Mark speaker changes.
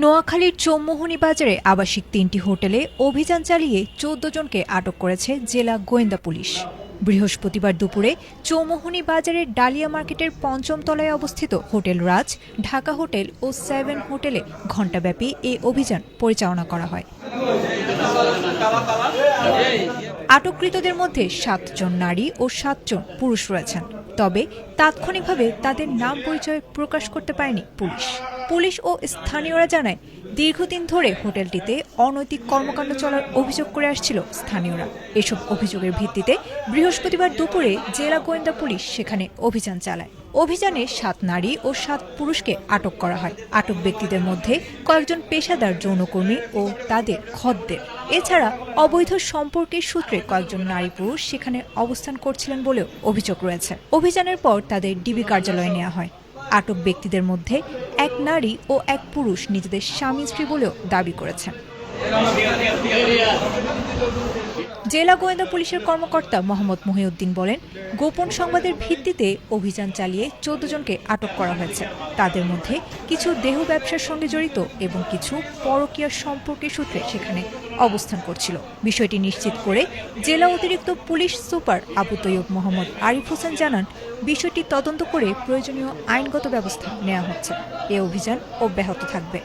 Speaker 1: নোয়াখালীর চৌমুহনী বাজারে আবাসিক ৩টি হোটেলে অভিযান চালিয়ে ১৪ জনকে আটক করেছে জেলা গোয়েন্দা পুলিশ। বৃহস্পতিবার দুপুরে চৌমুহনী বাজারের ডালিয়া মার্কেটের ৫ম তলায় অবস্থিত হোটেল রাজ, ঢাকা হোটেল ও 7 হোটেলে ঘণ্টাব্যাপী এই অভিযান পরিচালনা করা হয়। আটককৃতদের মধ্যে ৭ জন নারী ও ৭ জন পুরুষ রয়েছেন। তবে তাৎক্ষণিকভাবে তাদের নাম পরিচয় প্রকাশ করতে পারেনি পুলিশ ও স্থানীয়রা জানায়, দীর্ঘদিন ধরে হোটেলটিতে অনৈতিক কর্মকাণ্ড চলার অভিযোগ করে আসছিল স্থানীয়রা। এসব অভিযোগের ভিত্তিতে বৃহস্পতিবার দুপুরে জেলা গোয়েন্দা পুলিশ সেখানে অভিযান চালায়। অভিযানে ৭ নারী ও ৭ পুরুষকে আটক করা হয়। আটক ব্যক্তিদের মধ্যে কয়েকজন পেশাদার যৌনকর্মী ও তাদের খদ্দের। এছাড়া অবৈধ সম্পর্কের সূত্রে কয়েকজন নারী পুরুষ সেখানে অবস্থান করছিলেন বলেও অভিযোগ রয়েছে। অভিযানের পর তাদের ডিবি কার্যালয়ে নেওয়া হয়। আটক ব্যক্তিদের মধ্যে ১ নারী ও ১ পুরুষ নিজেদের স্বামী স্ত্রী বলেও দাবি করেছেন। জেলা গোয়েন্দা পুলিশের কর্মকর্তা মোহাম্মদ মহিউদ্দিন বলেন, গোপন সংবাদের ভিত্তিতে অভিযান চালিয়ে ১৪ জনকে আটক করা হয়েছে। তাদের মধ্যে কিছু দেহ ব্যবসার সঙ্গে জড়িত এবং কিছু পরকীয়া সম্পর্কের সূত্রে সেখানে অবস্থান করছিল। বিষয়টি নিশ্চিত করে জেলা অতিরিক্ত পুলিশ সুপার আবু তৈয়ব মোহাম্মদ আরিফ হোসেন জানান, বিষয়টি তদন্ত করে প্রয়োজনীয় আইনগত ব্যবস্থা নেওয়া হচ্ছে। এ অভিযান অব্যাহত থাকবে।